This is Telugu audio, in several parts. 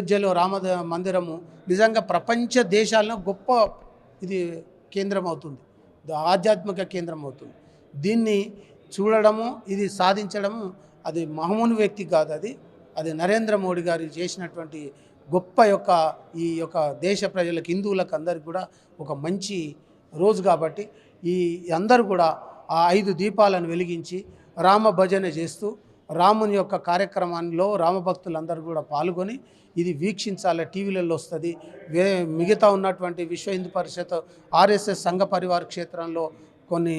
అయోధ్యలో మందిరము నిజంగా ప్రపంచ దేశాల్లో గొప్ప ఇది కేంద్రం అవుతుంది, ఆధ్యాత్మిక కేంద్రం అవుతుంది. దీన్ని చూడడము, ఇది సాధించడము అది మామూలు వ్యక్తి కాదు, అది నరేంద్ర మోడీ గారు చేసినటువంటి గొప్ప ఈ యొక్క దేశ ప్రజలకు, హిందువులకు అందరికీ కూడా ఒక మంచి రోజు. కాబట్టి ఈ అందరూ కూడా ఆ 5 దీపాలను వెలిగించి రామ భజన చేస్తూ రాముని యొక్క కార్యక్రమాల్లో రామభక్తులందరూ కూడా పాల్గొని ఇది వీక్షించాలి. టీవీలలో వస్తుంది. మిగతా ఉన్నటువంటి విశ్వ హిందూ పరిషత్, ఆర్ఎస్ఎస్ సంఘ పరివార క్షేత్రంలో కొన్ని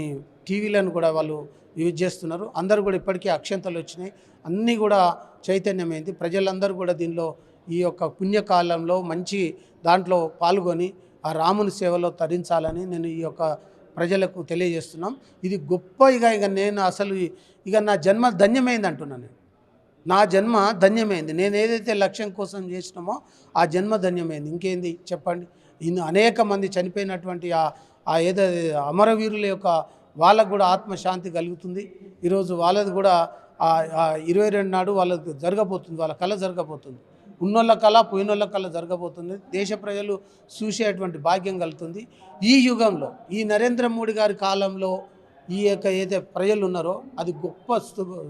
టీవీలను కూడా వాళ్ళు యూజ్ చేస్తున్నారు. అందరూ కూడా ఇప్పటికీ అక్షంతలు వచ్చినాయి, అన్నీ కూడా చైతన్యమైంది. ప్రజలందరూ కూడా దీనిలో ఈ యొక్క పుణ్యకాలంలో మంచి దాంట్లో పాల్గొని ఆ రాముని సేవలో తరించాలని నేను ఈ యొక్క ప్రజలకు తెలియజేస్తున్నాం. ఇది గొప్ప ఇక నేను అసలు నా జన్మ ధన్యమైంది అంటున్నాను. నా జన్మ ధన్యమైంది. నేను ఏదైతే లక్ష్యం కోసం చేసినామో ఆ జన్మ ధన్యమైంది. ఇంకేంది చెప్పండి. అనేక మంది చనిపోయినటువంటి ఆ ఏదో అమరవీరుల యొక్క వాళ్ళకు కూడా ఆత్మశాంతి కలుగుతుంది. ఈరోజు వాళ్ళది కూడా 22 నాడు వాళ్ళకు జరగబోతుంది, వాళ్ళ కళ జరగబోతుంది. ఉన్నోళ్ళ కళ పోయినోళ్ళ కళ జరగబోతుంది. దేశ ప్రజలు చూసేటువంటి భాగ్యం కలుగుతుంది. ఈ యుగంలో, ఈ నరేంద్ర మోడీ గారి కాలంలో ఈ యొక్క ఏదైతే ప్రజలు ఉన్నారో అది గొప్ప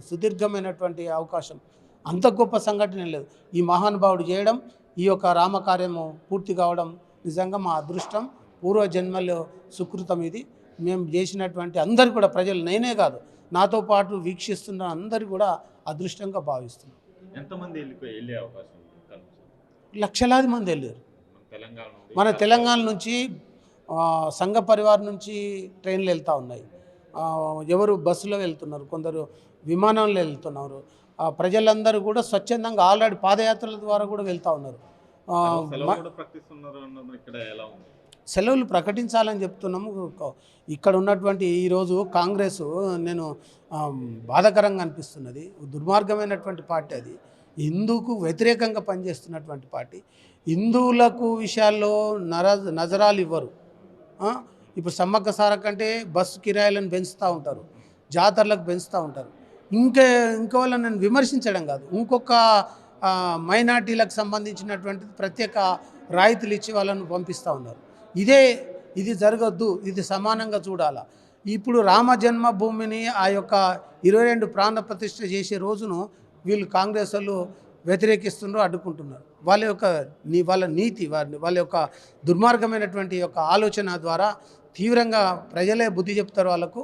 సుదీర్ఘమైనటువంటి అవకాశం. అంత గొప్ప సంఘటన లేదు. ఈ మహానుభావుడు చేయడం, ఈ యొక్క రామకార్యము పూర్తి కావడం నిజంగా మా అదృష్టం, పూర్వజన్మలో సుకృతం. ఇది మేము చేసినటువంటి అందరు కూడా ప్రజలు, నేనే కాదు నాతో పాటు వీక్షిస్తున్న అందరూ కూడా అదృష్టంగా భావిస్తున్నాం. ఎంతమంది వెళ్ళే అవకాశం? లక్షలాది మంది వెళ్ళారు. మన తెలంగాణ నుంచి సంఘ పరివార్ నుంచి ట్రైన్లు వెళ్తూ ఉన్నాయి. ఎవరు బస్సులో వెళ్తున్నారు, కొందరు విమానంలో వెళ్తున్నారు. ప్రజలందరూ కూడా స్వచ్ఛందంగా ఆల్రెడీ పాదయాత్రల ద్వారా కూడా వెళ్తూ ఉన్నారు. సెలవులు ప్రకటించాలని చెప్తున్నాము. ఇక్కడ ఉన్నటువంటి ఈరోజు కాంగ్రెస్ నేను బాధాకరంగా అనిపిస్తున్నది. దుర్మార్గమైనటువంటి పార్టీ అది. హిందూకు వ్యతిరేకంగా పనిచేస్తున్నటువంటి పార్టీ. హిందువులకు విషయాల్లో నజరాలు ఇవ్వరు. ఇప్పుడు సమ్మక్క సారకంటే బస్సు కిరాయిలను పెంచుతూ ఉంటారు, జాతరలకు పెంచుతూ ఉంటారు. ఇంకో వాళ్ళని నేను విమర్శించడం కాదు, ఇంకొక మైనార్టీలకు సంబంధించినటువంటి ప్రత్యేక రాయితీలు ఇచ్చి వాళ్ళను పంపిస్తూ ఉన్నారు. ఇది జరగద్దు, ఇది సమానంగా చూడాలా. ఇప్పుడు రామ జన్మభూమిని ఆ యొక్క 22 ప్రాణ ప్రతిష్ఠ చేసే రోజును వీళ్ళు కాంగ్రెస్ వాళ్ళు వ్యతిరేకిస్తున్నారు, అడ్డుకుంటున్నారు. వాళ్ళ నీతి, వాళ్ళ యొక్క దుర్మార్గమైనటువంటి యొక్క ఆలోచన ద్వారా తీవ్రంగా ప్రజలే బుద్ధి చెప్తారు వాళ్ళకు.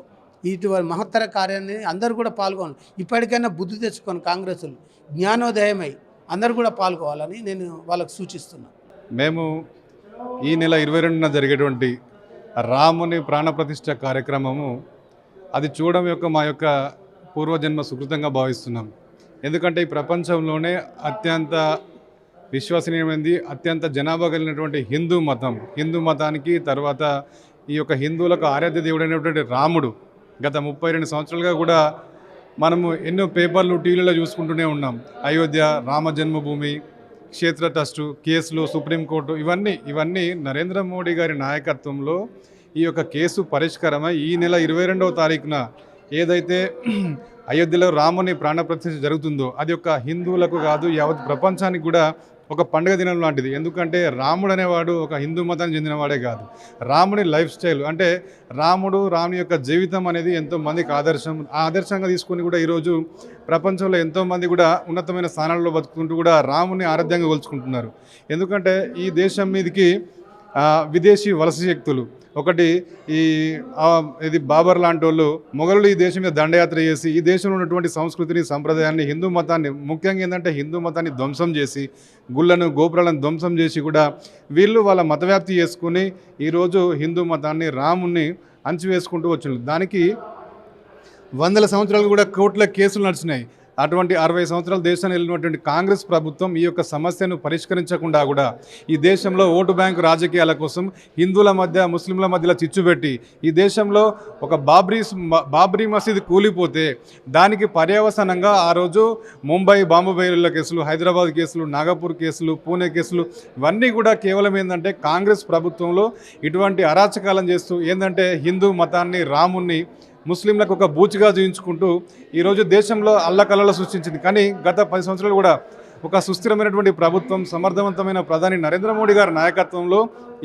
ఇటువంటి మహత్తర కార్యాన్ని అందరూ కూడా పాల్గొనాలి. ఇప్పటికైనా బుద్ధి తెచ్చుకొని కాంగ్రెస్లు జ్ఞానోదయమై అందరూ కూడా పాల్గొవాలని నేను వాళ్ళకు సూచిస్తున్నాను. మేము ఈ నెల 22న జరిగేటువంటి రాముని ప్రాణప్రతిష్ఠ కార్యక్రమము అది చూడడం మా యొక్క పూర్వజన్మ సుకృతంగా భావిస్తున్నాం. ఎందుకంటే ఈ ప్రపంచంలోనే అత్యంత విశ్వసనీయమైనది, అత్యంత జనాభా కలిగినటువంటి హిందూ మతానికి తర్వాత ఈ యొక్క హిందువులకు ఆరాధ్య దేవుడైనటువంటి రాముడు గత 32 సంవత్సరాలుగా కూడా మనము ఎన్నో పేపర్లు టీవీలలో చూసుకుంటూనే ఉన్నాం. అయోధ్య, రామ జన్మభూమి, క్షేత్ర ట్రస్టు, కేసులు, సుప్రీంకోర్టు, ఇవన్నీ నరేంద్ర మోడీ గారి నాయకత్వంలో ఈ యొక్క కేసు పరిష్కారమై ఈ నెల 22వ తారీఖున ఏదైతే అయోధ్యలో రాముని ప్రాణప్రతిష్ఠ జరుగుతుందో అది ఒక హిందువులకు కాదు, యావత్ ప్రపంచానికి కూడా ఒక పండుగ దినం లాంటిది. ఎందుకంటే రాముడు అనేవాడు ఒక హిందూ మతానికి చెందినవాడే కాదు, రాముని లైఫ్ స్టైల్ అంటే రాముని యొక్క జీవితం అనేది ఎంతోమందికి ఆదర్శంగా తీసుకొని కూడా ఈరోజు ప్రపంచంలో ఎంతోమంది కూడా ఉన్నతమైన స్థానాల్లో బతుకుంటూ కూడా రాముని ఆరాధ్యంగా కొలుచుకుంటున్నారు. ఎందుకంటే ఈ దేశం మీదకి విదేశీ వలస శక్తులు ఒకటి ఇది బాబర్ లాంటి వాళ్ళు మొఘలులు ఈ దేశం మీద దండయాత్ర చేసి ఈ దేశంలో ఉన్నటువంటి సంస్కృతిని, సంప్రదాయాన్ని, హిందూ మతాన్ని, ముఖ్యంగా ఏంటంటే హిందూ మతాన్ని ధ్వంసం చేసి గుళ్ళను, గోపురాలను ధ్వంసం చేసి కూడా వీళ్ళు వాళ్ళ మతవ్యాప్తి చేసుకుని ఈరోజు హిందూ మతాన్ని, రాముని అంచివేసుకుంటూ వచ్చినారు. దానికి 100 సంవత్సరాలు కూడా కోర్టుల కేసులు నడిచినాయి. అటువంటి 60 సంవత్సరాల దేశాన్ని వెళ్ళినటువంటి కాంగ్రెస్ ప్రభుత్వం ఈ యొక్క సమస్యను పరిష్కరించకుండా కూడా ఈ దేశంలో ఓటు బ్యాంకు రాజకీయాల కోసం హిందువుల మధ్య, ముస్లింల మధ్యలో చిచ్చుపెట్టి ఈ దేశంలో ఒక బాబ్రీ మసీదు కూలిపోతే దానికి పర్యవసానంగా ఆ రోజు ముంబై బాంబు బయలుల కేసులు, హైదరాబాద్ కేసులు, నాగపూర్ కేసులు, పూణే కేసులు ఇవన్నీ కూడా కేవలం ఏంటంటే కాంగ్రెస్ ప్రభుత్వంలో ఇటువంటి అరాచకాలను చేస్తూ ఏంటంటే హిందూ మతాన్ని, రాముణ్ణి ముస్లింలకు ఒక బూచిగా చూయించుకుంటూ ఈరోజు దేశంలో అల్లకల్లలు సృష్టించింది. కానీ గత 10 సంవత్సరాలు కూడా ఒక సుస్థిరమైనటువంటి ప్రభుత్వం, సమర్థవంతమైన ప్రధాని నరేంద్ర మోడీ గారి నాయకత్వంలో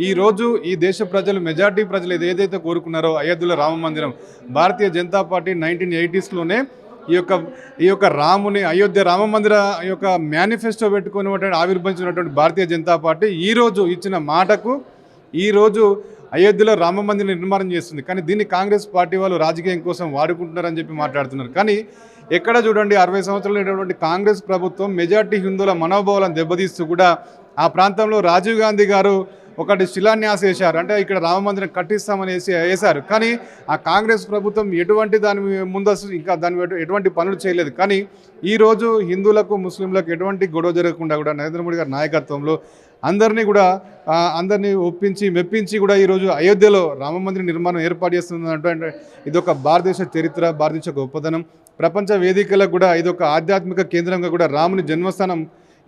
ఈరోజు ఈ దేశ ప్రజలు, మెజార్టీ ప్రజలు ఏదైతే కోరుకున్నారో అయోధ్యలో రామ మందిరం, భారతీయ జనతా పార్టీ 1980స్లోనే ఈ యొక్క రాముని అయోధ్య రామ మందిర యొక్క మేనిఫెస్టో పెట్టుకుని ఆవిర్భవించినటువంటి భారతీయ జనతా పార్టీ ఈరోజు ఇచ్చిన మాటకు ఈరోజు అయోధ్యలో రామ మందిర నిర్మాణం చేస్తుంది. కానీ దీన్ని కాంగ్రెస్ పార్టీ వాళ్ళు రాజకీయం కోసం వాడుకుంటున్నారని చెప్పి మాట్లాడుతున్నారు. కానీ ఎక్కడ చూడండి 60 సంవత్సరాలు ఉన్నటువంటి కాంగ్రెస్ ప్రభుత్వం మెజార్టీ హిందువుల మనోభావాలను దెబ్బతీస్తూ కూడా ఆ ప్రాంతంలో రాజీవ్ గాంధీ గారు ఒకటి శిలాన్యాసం వేశారు. అంటే ఇక్కడ రామ మందిరం కట్టిస్తామని వేశారు. కానీ ఆ కాంగ్రెస్ ప్రభుత్వం ఎటువంటి దాని ముందస్తు ఇంకా ఎటువంటి పనులు చేయలేదు. కానీ ఈరోజు హిందువులకు, ముస్లింలకు ఎటువంటి గొడవ జరగకుండా కూడా నరేంద్ర మోడీ గారి నాయకత్వంలో అందరినీ ఒప్పించి మెప్పించి కూడా ఈరోజు అయోధ్యలో రామ మందిర నిర్మాణం ఏర్పాటు చేస్తుందంటే ఇదొక భారతదేశ చరిత్ర, భారతదేశ గొప్పదనం. ప్రపంచ వేదికలకు కూడా ఇదొక ఆధ్యాత్మిక కేంద్రంగా కూడా రాముని జన్మస్థానం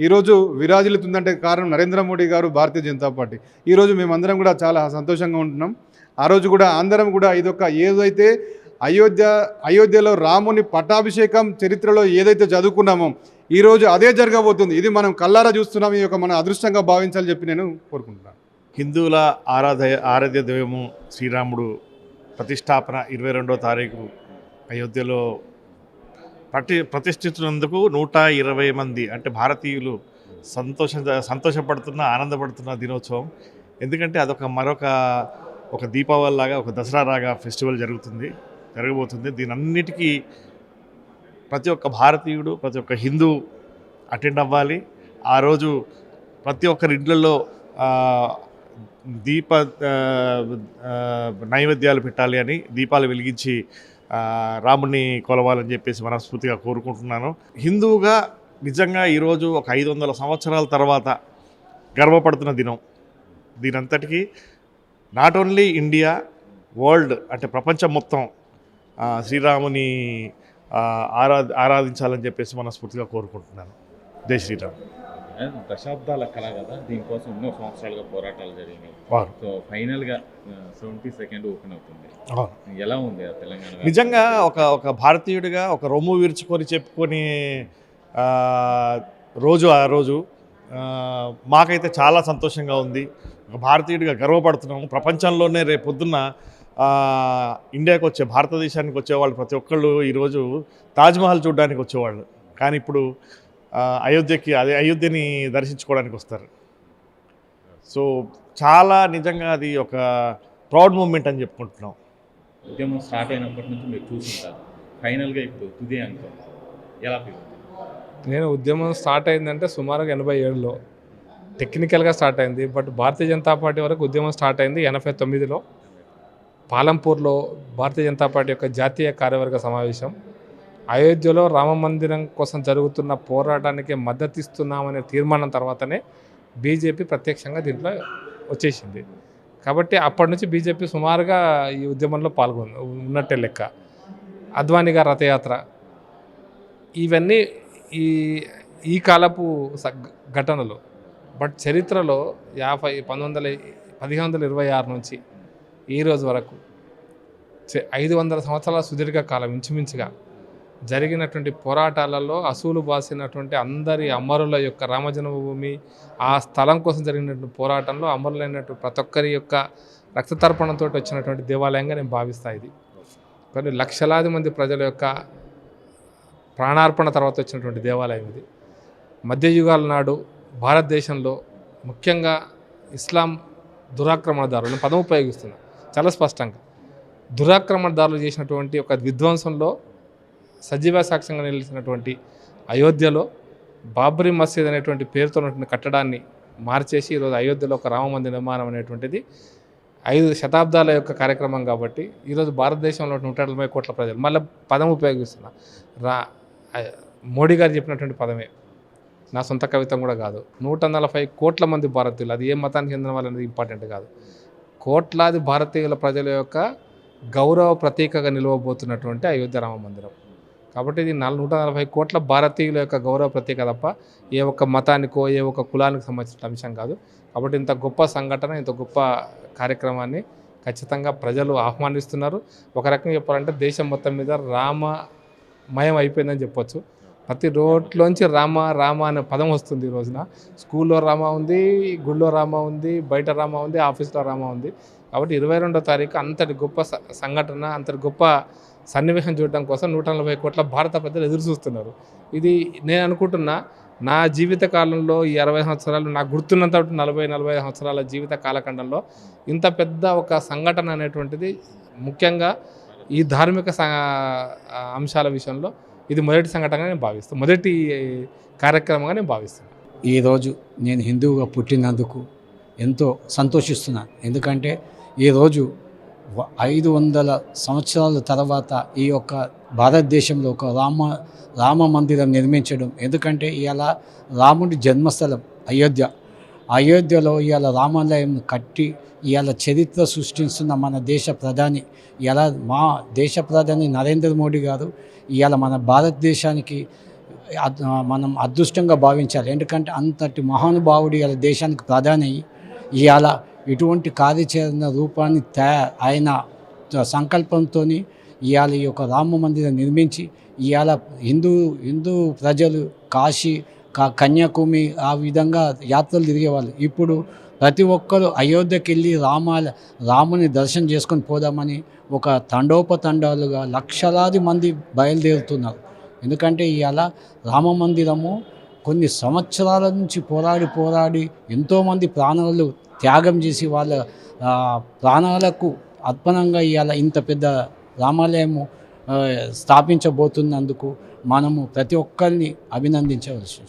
ఈరోజు విరాజిల్లుతుందంటే కారణం నరేంద్ర మోడీ గారు, భారతీయ జనతా పార్టీ. ఈరోజు మేమందరం కూడా చాలా సంతోషంగా ఉంటున్నాం. ఆ రోజు కూడా అందరం కూడా ఇదొక ఏదైతే అయోధ్యలో రాముని పట్టాభిషేకం చరిత్రలో ఏదైతే చదువుకున్నామో ఈరోజు అదే జరగబోతుంది. ఇది మనం కల్లారా చూస్తున్నాం. ఈ యొక్క మన అదృష్టంగా భావించాలని చెప్పి నేను కోరుకుంటున్నాను. హిందువుల ఆరాధ్య దైవము శ్రీరాముడు ప్రతిష్టాపన 22వ తారీఖు అయోధ్యలో ప్రతిష్ఠించినందుకు 120 మంది అంటే భారతీయులు సంతోషపడుతున్న, ఆనందపడుతున్న దినోత్సవం. ఎందుకంటే అదొక ఒక దీపావళి లాగా, ఒక దసరా లాగా ఫెస్టివల్ జరగబోతుంది. దీనన్నిటికీ ప్రతి ఒక్క భారతీయుడు, ప్రతి ఒక్క హిందూ అటెండ్ అవ్వాలి. ఆ రోజు ప్రతి ఒక్కరి ఇళ్లలో నైవేద్యాలు పెట్టాలి అని, దీపాలు వెలిగించి రాముడిని కొలవాలని చెప్పేసి మనస్ఫూర్తిగా కోరుకుంటున్నాను. హిందువుగా నిజంగా ఈరోజు ఒక 500 సంవత్సరాల తర్వాత గర్వపడుతున్న దినం. దీనంతటికీ నాట్ ఓన్లీ ఇండియా, వరల్డ్ అంటే ప్రపంచం మొత్తం శ్రీరాముని ఆరాధించాలని చెప్పేసి మనస్ఫూర్తిగా కోరుకుంటున్నాను. జై శ్రీరామ్. దశాబ్దాల కళ కదా, దీనికోసం ఎన్నో సంవత్సరాలుగా పోరాటాలు జరిగినాయి. సో ఫైనల్గా 72nd ఓపెన్ అవుతుంది. ఎలా ఉంది ఆ తెలంగాణ? నిజంగా ఒక భారతీయుడిగా ఒక రొమ్ము విరుచుకొని చెప్పుకొని ఆ రోజు మాకైతే చాలా సంతోషంగా ఉంది. ఒక భారతీయుడిగా గర్వపడుతున్నాము. ప్రపంచంలోనే రేపొద్దున్న ఇండియాకి వచ్చే, భారతదేశానికి వచ్చేవాళ్ళు ప్రతి ఒక్కళ్ళు ఈరోజు తాజ్మహల్ చూడడానికి వచ్చేవాళ్ళు. కానీ ఇప్పుడు అయోధ్యని దర్శించుకోవడానికి వస్తారు. సో చాలా నిజంగా అది ఒక ప్రౌడ్ మూమెంట్ అని చెప్పుకుంటున్నాం. ఉద్యమం స్టార్ట్ అయినప్పటి నుంచి మీరు చూసుంటారు. ఫైనల్గా ఇప్పుడు తుది అంకం ఎలా ఫీల్? నేను ఉద్యమం స్టార్ట్ అయిందంటే సుమారుగా 87లో టెక్నికల్గా స్టార్ట్ అయింది. బట్ భారతీయ జనతా పార్టీ వరకు ఉద్యమం స్టార్ట్ అయింది 89లో పాలంపూర్లో భారతీయ జనతా పార్టీ యొక్క జాతీయ కార్యవర్గ సమావేశం. అయోధ్యలో రామ మందిరం కోసం జరుగుతున్న పోరాటానికి మద్దతు ఇస్తున్నామనే తీర్మానం తర్వాతనే బీజేపీ ప్రత్యక్షంగా దీంట్లో వచ్చేసింది. కాబట్టి అప్పటి నుంచి బీజేపీ సుమారుగా ఈ ఉద్యమంలో ఉన్నట్టే లెక్క. అద్వానీ గారి రథయాత్ర, ఇవన్నీ ఈ కాలపు ఘటనలు. బట్ చరిత్రలో 1526 నుంచి ఈ రోజు వరకు 500 సంవత్సరాల సుదీర్ఘ కాలం ఇంచుమించుగా జరిగినటువంటి పోరాటాలలో అసూలు బాసినటువంటి అందరి అమరుల యొక్క రామజన్మభూమి, ఆ స్థలం కోసం జరిగినటువంటి పోరాటంలో అమరులైనటువంటి ప్రతి ఒక్కరి యొక్క రక్తతర్పణంతో వచ్చినటువంటి దేవాలయంగా నేను భావిస్తాను. ఇది కొన్ని లక్షలాది మంది ప్రజల యొక్క ప్రాణార్పణ తర్వాత వచ్చినటువంటి దేవాలయం ఇది. మధ్యయుగాల నాడు భారతదేశంలో ముఖ్యంగా ఇస్లాం దురాక్రమణదారులను పదం ఉపయోగిస్తున్నారు చాలా స్పష్టంగా. దురాక్రమణదారులు చేసినటువంటి ఒక విధ్వంసంలో సజీవ సాక్ష్యంగా నిలిచినటువంటి అయోధ్యలో బాబ్రీ మసీద్ అనేటువంటి పేరుతో ఉన్నటువంటి కట్టడాన్ని మార్చేసి ఈరోజు అయోధ్యలో ఒక రామమందిర నిర్మాణం అనేటువంటిది 5 శతాబ్దాల యొక్క కార్యక్రమం. కాబట్టి ఈరోజు భారతదేశంలో 180 కోట్ల ప్రజలు మళ్ళీ పదం ఉపయోగిస్తున్నా. మోడీ గారు చెప్పినటువంటి పదమే, నా సొంత కవితం కూడా కాదు. 140 కోట్ల మంది భారతీయులు, అది ఏ మతానికి చెందిన వాళ్ళనేది ఇంపార్టెంట్ కాదు, కోట్లాది భారతీయుల ప్రజల యొక్క గౌరవ ప్రతీకగా నిలవబోతున్నటువంటి అయోధ్య రామ మందిరం. కాబట్టి ఇది 140 కోట్ల భారతీయుల యొక్క గౌరవ ప్రతీక తప్ప ఏ ఒక్క మతానికో ఏ ఒక్క కులానికి సంబంధించిన అంశం కాదు. కాబట్టి ఇంత గొప్ప సంఘటన, ఇంత గొప్ప కార్యక్రమాన్ని ఖచ్చితంగా ప్రజలు ఆహ్వానిస్తున్నారు. ఒక రకంగా చెప్పాలంటే దేశం మొత్తం మీద రామమయం అయిపోయిందని చెప్పొచ్చు. ప్రతి రోడ్లోంచి రామ రామ అనే పదం వస్తుంది ఈ రోజున. స్కూల్లో రామ ఉంది, గుళ్ళో రామ ఉంది, బయట రామ ఉంది, ఆఫీస్లో రామ ఉంది. కాబట్టి 22వ తారీఖు అంతటి గొప్ప సంఘటన, అంతటి గొప్ప సన్నివేశం చూడడం కోసం 140 కోట్ల భారత ప్రజలు ఎదురు చూస్తున్నారు. ఇది నేను అనుకుంటున్నా, నా జీవిత కాలంలో ఈ 60 సంవత్సరాలు నాకు గుర్తున్నంత 40-45 సంవత్సరాల జీవిత కాలఖండంలో ఇంత పెద్ద ఒక సంఘటన అనేటువంటిది, ముఖ్యంగా ఈ ధార్మిక అంశాల విషయంలో ఇది మొదటి సంఘటనగా నేను భావిస్తాను, మొదటి కార్యక్రమంగా నేను భావిస్తాను. ఈరోజు నేను హిందువుగా పుట్టినందుకు ఎంతో సంతోషిస్తున్నాను. ఎందుకంటే ఈరోజు 500 సంవత్సరాల తర్వాత ఈ యొక్క భారతదేశంలో ఒక రామ మందిరం నిర్మించడం. ఎందుకంటే ఇవాళ రాముడి జన్మస్థలం అయోధ్యలో ఇవాళ రామాలయం కట్టి ఇవాళ చరిత్ర సృష్టిస్తున్న మన దేశ ప్రధాని, ఇవాళ మా దేశ ప్రధాని నరేంద్ర మోడీ గారు ఇవాళ మన భారతదేశానికి మనం అదృష్టంగా భావించాలి. ఎందుకంటే అంతటి మహానుభావుడు ఇవాళ దేశానికి ప్రధాని ఇవాళ ఇటువంటి కార్యాచరణ రూపాన్ని ఆయన సంకల్పంతో ఇవాళ ఈ యొక్క రామ మందిరం నిర్మించి ఇవాళ హిందూ ప్రజలు కాశీ కన్యాకుమారి ఆ విధంగా యాత్రలు తిరిగేవాళ్ళు. ఇప్పుడు ప్రతి ఒక్కరు అయోధ్యకి వెళ్ళి రాముని దర్శనం చేసుకొని పోదామని ఒక తండోపతండాలుగా లక్షలాది మంది బయలుదేరుతున్నారు. ఎందుకంటే ఇవాళ రామ మందిరము కొన్ని సంవత్సరాల నుంచి పోరాడి ఎంతోమంది ప్రాణాలు త్యాగం చేసి వాళ్ళ ప్రాణాలకు అర్పణంగా ఇవాళ ఇంత పెద్ద రామాలయము స్థాపించబోతున్నందుకు మనము ప్రతి ఒక్కరిని అభినందించవలసి